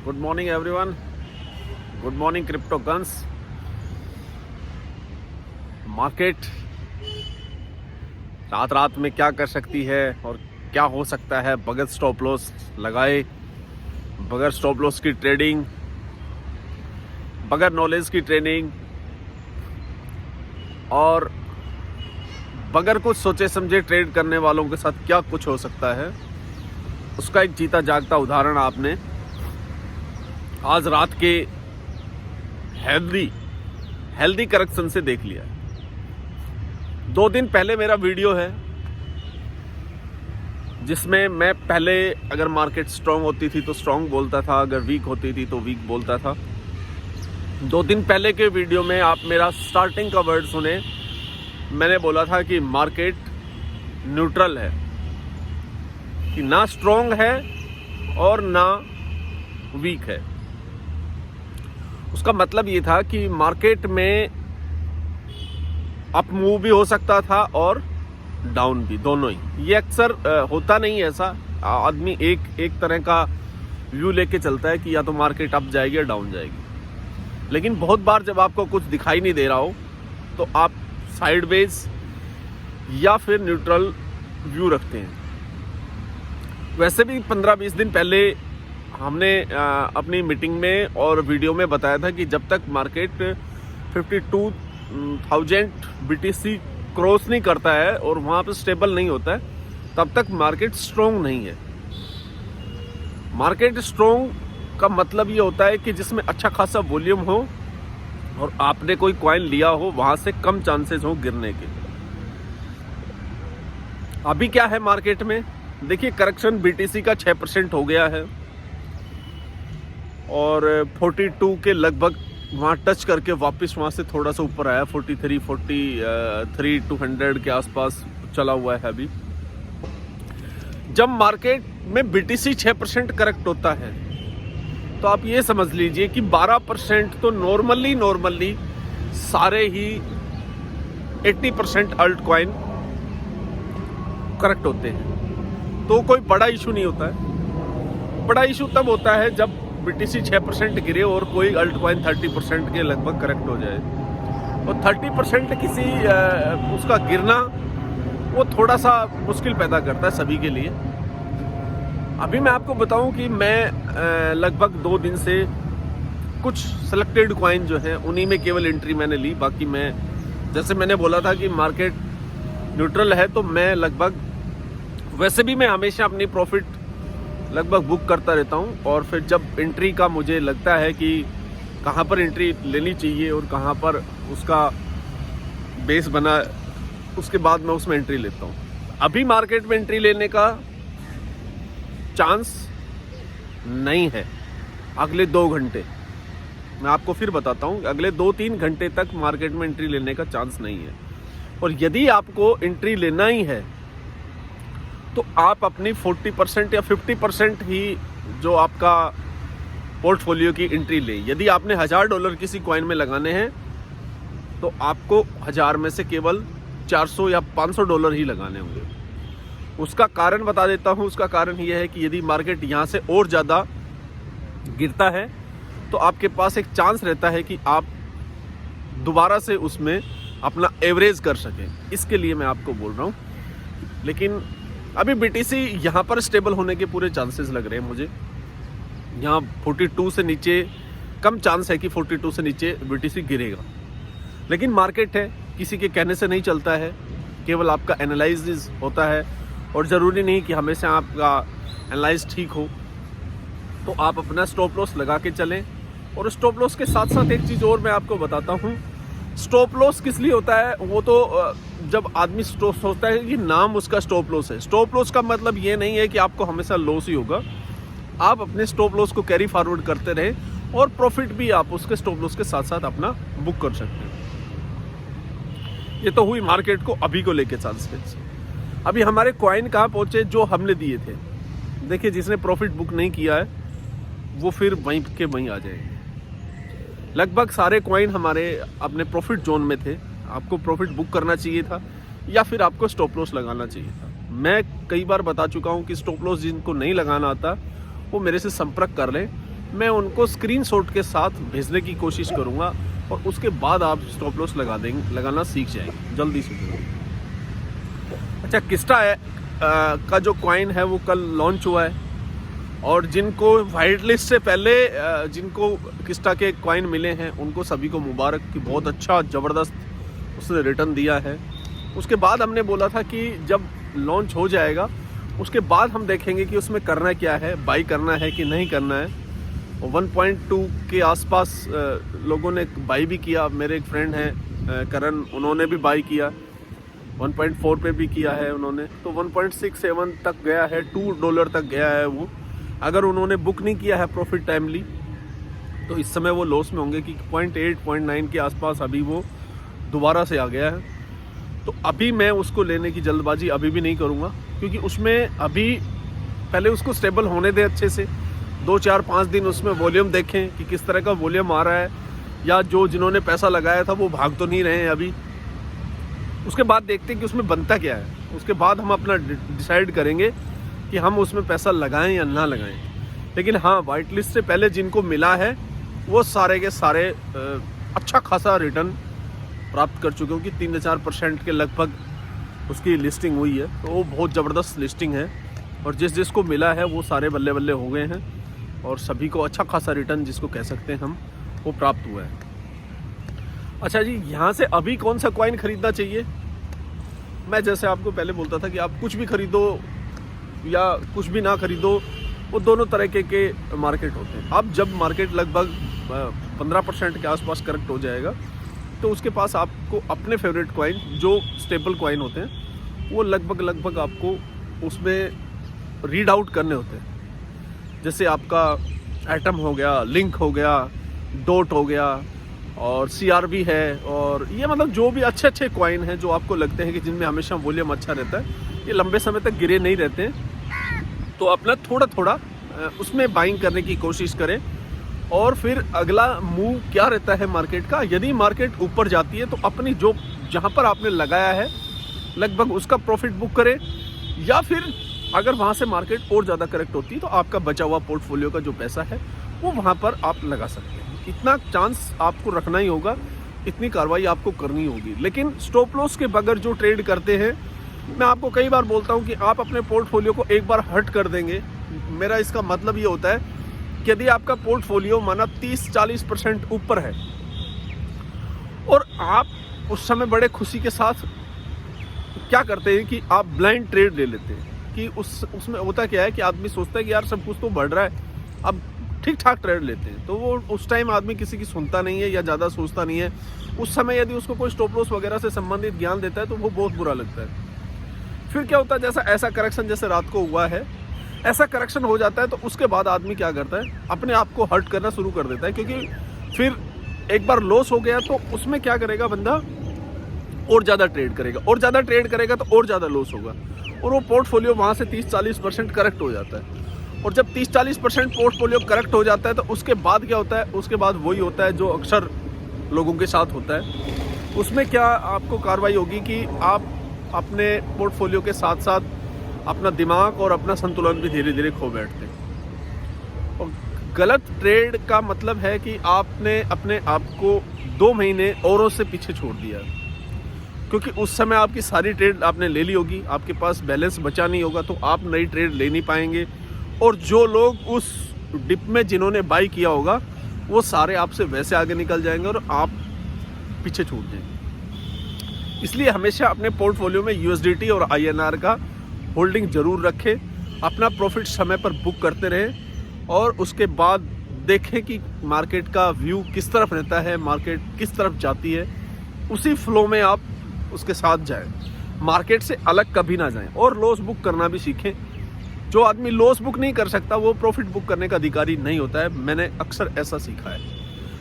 Good morning everyone, good morning crypto guns. Market रात रात में क्या कर सकती है और क्या हो सकता है बगैर स्टॉप लॉस लगाए, बगैर स्टॉप लॉस की ट्रेडिंग, बगैर नॉलेज की ट्रेनिंग और बगैर कुछ सोचे समझे ट्रेड करने वालों के साथ क्या कुछ हो सकता है, उसका एक जीता जागता उदाहरण आपने आज रात के हेल्दी करेक्शन से देख लिया। 2 दिन पहले मेरा वीडियो है जिसमें मैं पहले अगर मार्केट स्ट्रांग होती थी तो स्ट्रांग बोलता था, अगर वीक होती थी तो वीक बोलता था। 2 दिन पहले के वीडियो में आप मेरा स्टार्टिंग का वर्ड सुने, मैंने बोला था कि मार्केट न्यूट्रल है, कि ना स्ट्रांग है और ना वीक है। उसका मतलब ये था कि मार्केट में अप मूव भी हो सकता था और डाउन भी, दोनों ही। ये अक्सर होता नहीं ऐसा, आदमी एक तरह का व्यू लेके चलता है कि या तो मार्केट अप जाएगी या डाउन जाएगी। लेकिन बहुत बार जब आपको कुछ दिखाई नहीं दे रहा हो तो आप साइडवेज या फिर न्यूट्रल व्यू रखते हैं। वैसे भी 15-20 दिन पहले हमने अपनी मीटिंग में और वीडियो में बताया था कि जब तक मार्केट 52,000 BTC क्रॉस नहीं करता है और वहाँ पे स्टेबल नहीं होता है, तब तक मार्केट स्ट्रॉन्ग नहीं है। मार्केट स्ट्रॉन्ग का मतलब ये होता है कि जिसमें अच्छा खासा वॉल्यूम हो और आपने कोई कॉइन लिया हो, वहाँ से कम चांसेस हो गिरने के। अभी क्या है मार्केट में, देखिए करेक्शन BTC का 6% हो गया है और 42 के लगभग वहाँ टच करके वापस वहाँ से थोड़ा सा ऊपर आया, 43-200 के आसपास चला हुआ है अभी। जब मार्केट में BTC 6% करेक्ट होता है तो आप ये समझ लीजिए कि 12% तो नॉर्मली सारे ही 80% अल्ट कॉइन करेक्ट होते हैं। तो कोई बड़ा इशू नहीं होता है। बड़ा इशू तब होता है जब BTC 6% गिरे और कोई अल्ट कॉइन 30% के लगभग करेक्ट हो जाए। और 30% किसी उसका गिरना वो थोड़ा सा मुश्किल पैदा करता है सभी के लिए। अभी मैं आपको बताऊं कि मैं लगभग 2 दिन से कुछ सेलेक्टेड कॉइन जो हैं उन्हीं में केवल एंट्री मैंने ली। बाकी मैं, जैसे मैंने बोला था कि मार्केट न्यूट्रल है, तो मैं लगभग, वैसे भी मैं हमेशा अपनी प्रॉफिट लगभग बुक करता रहता हूं। और फिर जब एंट्री का मुझे लगता है कि कहां पर एंट्री लेनी चाहिए और कहां पर उसका बेस बना, उसके बाद मैं उसमें एंट्री लेता हूं। अभी मार्केट में एंट्री लेने का चांस नहीं है। अगले 2 घंटे मैं आपको फिर बताता हूं, अगले 2-3 घंटे तक मार्केट में एंट्री लेने का चांस नहीं है। और यदि आपको एंट्री लेना ही है तो आप अपनी 40% या 50% ही जो आपका पोर्टफोलियो की एंट्री ले। यदि आपने $1000 किसी कॉइन में लगाने हैं तो आपको 1000 में से केवल $400 या $500 ही लगाने होंगे। उसका कारण बता देता हूं। उसका कारण यह है कि यदि मार्केट यहाँ से और ज़्यादा गिरता है तो आपके पास एक चांस रहता है कि आप दोबारा से उसमें अपना एवरेज कर सकें। इसके लिए मैं आपको बोल रहा हूँ। लेकिन अभी BTC यहाँ पर स्टेबल होने के पूरे चांसेस लग रहे हैं मुझे। यहाँ 42 से नीचे कम चांस है कि 42 से नीचे BTC गिरेगा। लेकिन मार्केट है, किसी के कहने से नहीं चलता है, केवल आपका एनालिसिस होता है। और ज़रूरी नहीं कि हमेशा आपका एनालाइज ठीक हो। तो आप अपना स्टॉप लॉस लगा के चलें। और स्टॉप लॉस के साथ साथ एक चीज़ और मैं आपको बताता हूँ। स्टॉप लॉस किस लिए होता है, वो तो जब आदमी सोचता है कि नाम उसका स्टॉप लॉस है। स्टॉप लॉस का मतलब ये नहीं है कि आपको हमेशा लॉस ही होगा। आप अपने स्टॉप लॉस को कैरी फॉरवर्ड करते रहें और प्रॉफिट भी आप उसके स्टॉप लॉस के साथ साथ अपना बुक कर सकते हैं। ये तो हुई मार्केट को अभी को लेके चांसेस। अभी हमारे कॉइन कहाँ पहुंचे जो हमने दिए थे। देखिए, जिसने प्रॉफिट बुक नहीं किया है वो फिर वहीं के वहीं आ जाएंगे। लगभग सारे कॉइन हमारे अपने प्रॉफिट जोन में थे। आपको प्रॉफिट बुक करना चाहिए था या फिर आपको स्टॉप लॉस लगाना चाहिए था। मैं कई बार बता चुका हूं कि स्टॉप लॉस जिनको नहीं लगाना आता वो मेरे से संपर्क कर लें मैं उनको स्क्रीनशॉट के साथ भेजने की कोशिश करूँगा और उसके बाद आप स्टॉप लॉस लगाना सीख जाएंगे जल्दी से जल्दी। अच्छा, किस्टा का जो कॉइन है वो कल लॉन्च हुआ है और जिनको वाइट लिस्ट से पहले जिनको किस्टा के कॉइन मिले हैं उनको सभी को मुबारक कि बहुत अच्छा ज़बरदस्त उसने रिटर्न दिया है। उसके बाद हमने बोला था कि जब लॉन्च हो जाएगा उसके बाद हम देखेंगे कि उसमें करना क्या है, बाई करना है कि नहीं करना है। 1.2 के आसपास लोगों ने बाई भी किया। मेरे एक फ्रेंड हैं करण, उन्होंने भी बाई किया। 1.4 पे भी किया है उन्होंने, तो 1.67 तक गया है, $2 तक गया है वो। अगर उन्होंने बुक नहीं किया है प्रॉफिट टाइमली तो इस समय वो लॉस में होंगे कि 0.8 0.9 के आसपास अभी वो दोबारा से आ गया है। तो अभी मैं उसको लेने की जल्दबाजी अभी भी नहीं करूँगा, क्योंकि उसमें अभी पहले उसको स्टेबल होने दें अच्छे से, 2 4 5 दिन उसमें वॉल्यूम देखें कि किस तरह का वॉल्यूम आ रहा है, या जो जिन्होंने पैसा लगाया था वो भाग तो नहीं रहे हैं अभी। उसके बाद देखते हैं कि उसमें बनता क्या है, उसके बाद हम अपना डिसाइड करेंगे कि हम उसमें पैसा लगाएं या ना लगाएं। लेकिन हाँ, वाइट लिस्ट से पहले जिनको मिला है वो सारे के सारे अच्छा खासा रिटर्न प्राप्त कर चुके हैं, क्योंकि 3-4% के लगभग उसकी लिस्टिंग हुई है, तो वो बहुत ज़बरदस्त लिस्टिंग है। और जिसको मिला है वो सारे बल्ले बल्ले हो गए हैं और सभी को अच्छा खासा रिटर्न जिसको कह सकते हैं हम, वो प्राप्त हुआ है। अच्छा जी, यहाँ से अभी कौन सा कॉइन खरीदना चाहिए? मैं जैसे आपको पहले बोलता था कि आप कुछ भी खरीदो या कुछ भी ना खरीदो, वो दोनों तरह के मार्केट होते हैं। अब जब मार्केट लगभग 15% के आसपास करेक्ट हो जाएगा तो उसके पास आपको अपने फेवरेट कॉइन जो स्टेबल कॉइन होते हैं वो लगभग आपको उसमें रीड आउट करने होते हैं। जैसे आपका एटम हो गया, लिंक हो गया, डॉट हो गया और CRB है, और ये मतलब जो भी अच्छे कॉइन हैं जो आपको लगते हैं कि जिनमें हमेशा वॉल्यूम अच्छा रहता है, ये लंबे समय तक गिरे नहीं रहते हैं, तो अपना थोड़ा उसमें बाइंग करने की कोशिश करें। और फिर अगला मूव क्या रहता है मार्केट का, यदि मार्केट ऊपर जाती है तो अपनी जो जहाँ पर आपने लगाया है लगभग उसका प्रॉफिट बुक करें, या फिर अगर वहाँ से मार्केट और ज़्यादा करेक्ट होती है तो आपका बचा हुआ पोर्टफोलियो का जो पैसा है वो वहाँ पर आप लगा सकते हैं। इतना चांस आपको रखना ही होगा, इतनी कार्रवाई आपको करनी होगी। लेकिन स्टॉप लॉस के बगैर जो ट्रेड करते हैं, मैं आपको कई बार बोलता हूँ कि आप अपने पोर्टफोलियो को एक बार हट कर देंगे। मेरा इसका मतलब ये होता है कि यदि आपका पोर्टफोलियो माना 30-40% ऊपर है और आप उस समय बड़े खुशी के साथ क्या करते हैं कि आप ब्लाइंड ट्रेड ले लेते हैं, कि उसमें होता क्या है कि आदमी सोचता है कि यार सब कुछ तो बढ़ रहा है, अब ठीक ठाक ट्रेड लेते हैं, तो वो उस टाइम आदमी किसी की सुनता नहीं है या ज़्यादा सोचता नहीं है। उस समय यदि उसको कोई स्टॉप लॉस वगैरह से संबंधित ज्ञान देता है तो वो बहुत बुरा लगता है। फिर क्या होता है, जैसा ऐसा करेक्शन जैसे रात को हुआ है, ऐसा करेक्शन हो जाता है तो उसके बाद आदमी क्या करता है, अपने आप को हर्ट करना शुरू कर देता है, क्योंकि फिर एक बार लॉस हो गया तो उसमें क्या करेगा बंदा, और ज़्यादा ट्रेड करेगा, और ज़्यादा ट्रेड करेगा तो और ज़्यादा लॉस होगा, और वो पोर्टफोलियो वहाँ से 30-40% करेक्ट हो जाता है। और जब 30-40% पोर्टफोलियो करेक्ट हो जाता है तो उसके बाद क्या होता है, उसके बाद वही होता है जो अक्सर लोगों के साथ होता है। उसमें क्या आपको कार्रवाई होगी कि आप अपने पोर्टफोलियो के साथ साथ अपना दिमाग और अपना संतुलन भी धीरे धीरे खो बैठते हैं। और गलत ट्रेड का मतलब है कि आपने अपने आप को 2 महीने औरों से पीछे छोड़ दिया, क्योंकि उस समय आपकी सारी ट्रेड आपने ले ली होगी, आपके पास बैलेंस बचा नहीं होगा, तो आप नई ट्रेड ले नहीं पाएंगे। और जो लोग उस डिप में जिन्होंने बाई किया होगा वो सारे आपसे वैसे आगे निकल जाएंगे और आप पीछे छूट जाएंगे। इसलिए हमेशा अपने पोर्टफोलियो में USDT और INR का होल्डिंग जरूर रखें, अपना प्रॉफिट समय पर बुक करते रहें और उसके बाद देखें कि मार्केट का व्यू किस तरफ रहता है, मार्केट किस तरफ जाती है, उसी फ्लो में आप उसके साथ जाएं, मार्केट से अलग कभी ना जाएं। और लॉस बुक करना भी सीखें। जो आदमी लॉस बुक नहीं कर सकता वो प्रॉफिट बुक करने का अधिकारी नहीं होता है, मैंने अक्सर ऐसा सीखा है।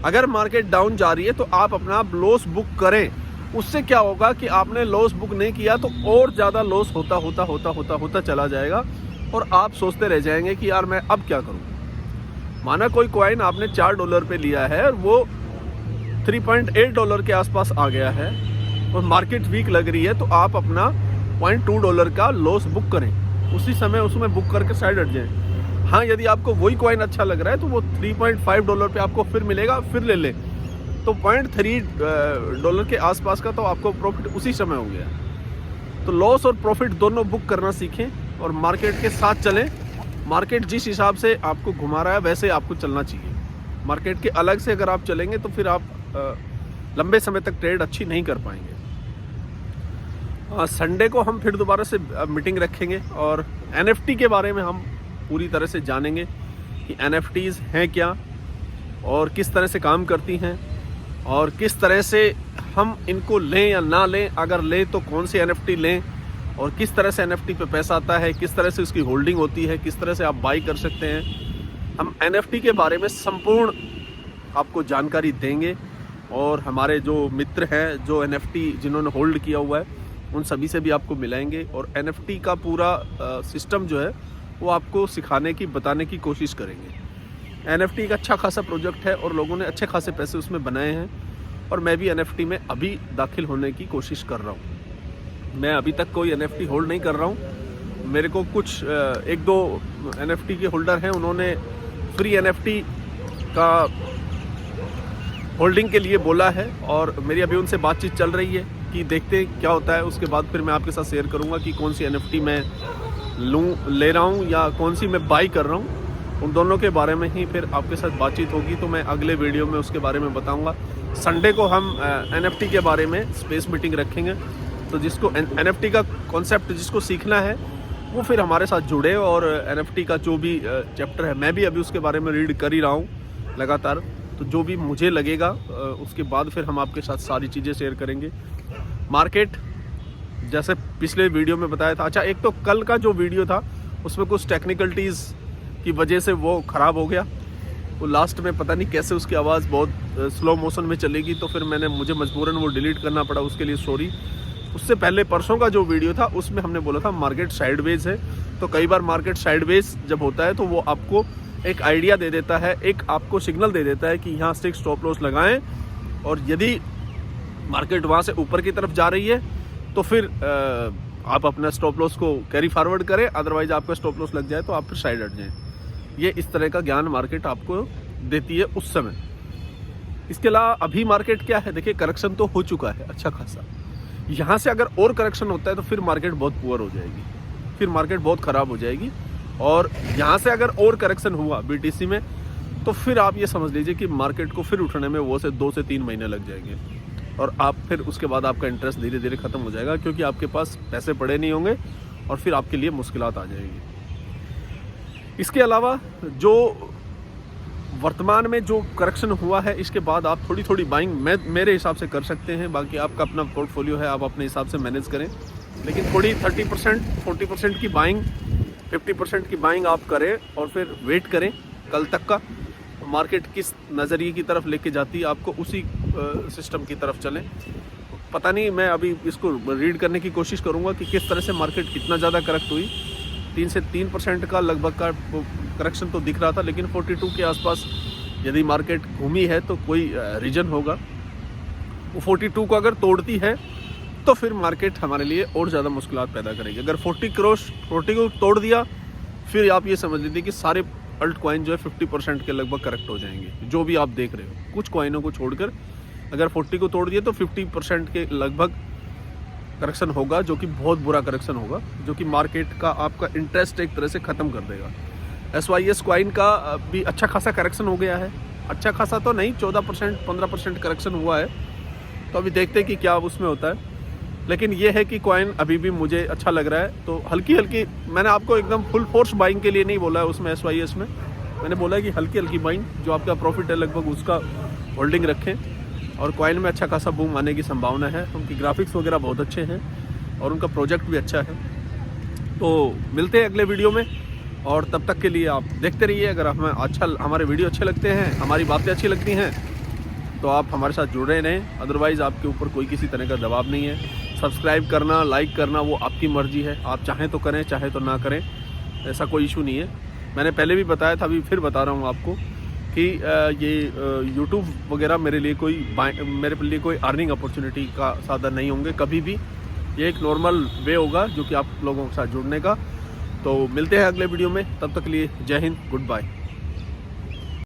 अगर मार्केट डाउन जा रही है तो आप अपना लॉस बुक करें, उससे क्या होगा कि आपने लॉस बुक नहीं किया तो और ज़्यादा लॉस होता चला जाएगा और आप सोचते रह जाएंगे कि यार मैं अब क्या करूं। माना कोई कॉइन आपने $4 पे लिया है और वो $3.8 के आसपास आ गया है और मार्केट वीक लग रही है, तो आप अपना $0.2 का लॉस बुक करें, उसी समय उसमें बुक करके साइड हट जाएं। हाँ, यदि आपको वही कॉइन अच्छा लग रहा है तो वो $3.5 पे आपको फिर मिलेगा, फिर ले लें। तो $0.3 के आसपास का तो आपको प्रॉफिट उसी समय हो गया। तो लॉस और प्रॉफिट दोनों बुक करना सीखें और मार्केट के साथ चलें। मार्केट जिस हिसाब से आपको घुमा रहा है वैसे आपको चलना चाहिए। मार्केट के अलग से अगर आप चलेंगे तो फिर आप लंबे समय तक ट्रेड अच्छी नहीं कर पाएंगे। संडे को हम फिर दोबारा से मीटिंग रखेंगे और NFT के बारे में हम पूरी तरह से जानेंगे कि NFTs हैं क्या और किस तरह से काम करती हैं और किस तरह से हम इनको लें या ना लें, अगर लें तो कौन सी NFT लें और किस तरह से NFT पे पैसा आता है, किस तरह से उसकी होल्डिंग होती है, किस तरह से आप बाई कर सकते हैं। हम NFT के बारे में संपूर्ण आपको जानकारी देंगे और हमारे जो मित्र हैं जो NFT जिन्होंने होल्ड किया हुआ है उन सभी से भी आपको मिलाएंगे और NFT का पूरा सिस्टम जो है वो आपको सिखाने की, बताने की कोशिश करेंगे। NFT एक अच्छा खासा प्रोजेक्ट है और लोगों ने अच्छे खासे पैसे उसमें बनाए हैं और मैं भी NFT में अभी दाखिल होने की कोशिश कर रहा हूँ। मैं अभी तक कोई NFT होल्ड नहीं कर रहा हूँ। मेरे को कुछ 1-2 NFT के होल्डर हैं, उन्होंने फ्री NFT का होल्डिंग के लिए बोला है और मेरी अभी उनसे बातचीत चल रही है कि देखते क्या होता है। उसके बाद फिर मैं आपके साथ शेयर करूंगा कि कौन सी NFT मैं ले रहा हूं या कौन सी मैं बाई कर रहा हूं। उन दोनों के बारे में ही फिर आपके साथ बातचीत होगी, तो मैं अगले वीडियो में उसके बारे में बताऊंगा। संडे को हम NFT के बारे में स्पेस मीटिंग रखेंगे, तो जिसको NFT का कॉन्सेप्ट जिसको सीखना है वो फिर हमारे साथ जुड़े और NFT का जो भी चैप्टर है, मैं भी अभी उसके बारे में रीड कर ही रहा हूँ लगातार। तो जो भी मुझे लगेगा उसके बाद फिर हम आपके साथ सारी चीज़ें शेयर करेंगे। मार्केट जैसे पिछले वीडियो में बताया था, अच्छा एक तो कल का जो वीडियो था उसमें कुछ टेक्निकलिटीज़ की वजह से वो ख़राब हो गया। वो लास्ट में पता नहीं कैसे उसकी आवाज़ बहुत स्लो मोशन में चलेगी, तो फिर मुझे मजबूरन वो डिलीट करना पड़ा, उसके लिए सॉरी। उससे पहले परसों का जो वीडियो था उसमें हमने बोला था मार्केट साइडवेज है। तो कई बार मार्केट साइडवेज जब होता है तो वो आपको एक आइडिया दे देता है, एक आपको सिग्नल दे देता है कि यहाँ से स्टॉप लॉस लगाएं और यदि मार्केट वहाँ से ऊपर की तरफ जा रही है तो फिर आप अपना स्टॉप लॉस को कैरी फॉरवर्ड करें, अदरवाइज आपका स्टॉप लॉस लग जाए तो आप फिर साइड हट जाएं। ये इस तरह का ज्ञान मार्केट आपको देती है उस समय। इसके अलावा अभी मार्केट क्या है, देखिए करेक्शन तो हो चुका है अच्छा खासा। यहाँ से अगर और करेक्शन होता है तो फिर मार्केट बहुत पुअर हो जाएगी, फिर मार्केट बहुत ख़राब हो जाएगी। और यहाँ से अगर और करेक्शन हुआ BTC में तो फिर आप ये समझ लीजिए कि मार्केट को फिर उठने में वो से 2 से 3 महीने लग जाएंगे और आप फिर उसके बाद आपका इंटरेस्ट धीरे धीरे ख़त्म हो जाएगा, क्योंकि आपके पास पैसे पड़े नहीं होंगे और फिर आपके लिए मुश्किलात आ जाएगी। इसके अलावा जो वर्तमान में जो करेक्शन हुआ है इसके बाद आप थोड़ी थोड़ी बाइंग मेरे हिसाब से कर सकते हैं। बाकी आपका अपना पोर्टफोलियो है, आप अपने हिसाब से मैनेज करें, लेकिन थोड़ी 30% 40% की बाइंग 50% की बाइंग आप करें और फिर वेट करें कल तक का मार्केट किस नज़रिए की तरफ लेके जाती है, आपको उसी सिस्टम की तरफ चलें। पता नहीं, मैं अभी इसको रीड करने की कोशिश करूँगा कि किस तरह से मार्केट कितना ज़्यादा करेक्ट हुई। 3 से 3% का लगभग का करेक्शन तो दिख रहा था, लेकिन 42 के आसपास यदि मार्केट घूमी है तो कोई रीजन होगा। वो 42 को अगर तोड़ती है तो फिर मार्केट हमारे लिए और ज़्यादा मुश्किलात पैदा करेगी। अगर 40 को तोड़ दिया फिर आप ये समझ लीजिए कि सारे अल्ट कॉइन जो है 50% के लगभग करेक्ट हो जाएंगे, जो भी आप देख रहे हो। कुछ कॉइनों को छोड़कर अगर 40 को तोड़ दिया तो 50% के लगभग करेक्शन होगा, जो कि बहुत बुरा करेक्शन होगा, जो कि मार्केट का आपका इंटरेस्ट एक तरह से ख़त्म कर देगा। SYS कॉइन का भी अच्छा खासा करेक्शन हो गया है, अच्छा खासा तो नहीं, 14% 15% करेक्शन हुआ है। तो अभी देखते हैं कि क्या उसमें होता है, लेकिन ये है कि कॉइन अभी भी मुझे अच्छा लग रहा है। तो हल्की हल्की, मैंने आपको एकदम फुल फोर्स बाइंग के लिए नहीं बोला है उसमें, SYS में मैंने बोला है कि हल्की हल्की बाइंग, जो आपका प्रॉफिट है लगभग उसका होल्डिंग रखें। और कॉइन में अच्छा खासा बूम आने की संभावना है, उनकी ग्राफिक्स वगैरह बहुत अच्छे हैं और उनका प्रोजेक्ट भी अच्छा है। तो मिलते हैं अगले वीडियो में, और तब तक के लिए आप देखते रहिए। अगर हमारे वीडियो अच्छे लगते हैं, हमारी बातें अच्छी लगती हैं, तो आप हमारे साथ जुड़े रहें। अदरवाइज़ आपके ऊपर कोई किसी तरह का दबाव नहीं है। सब्सक्राइब करना, लाइक करना वो आपकी मर्ज़ी है, आप चाहें तो करें, चाहे तो ना करें, ऐसा कोई इशू नहीं है। मैंने पहले भी बताया था, अभी फिर बता रहा हूँ आपको कि ये यूट्यूब वगैरह मेरे लिए कोई अर्निंग अपॉर्चुनिटी का साधन नहीं होंगे कभी भी। ये एक नॉर्मल वे होगा जो कि आप लोगों के साथ जुड़ने का। तो मिलते हैं अगले वीडियो में, तब तक के लिए जय हिंद, गुड बाय।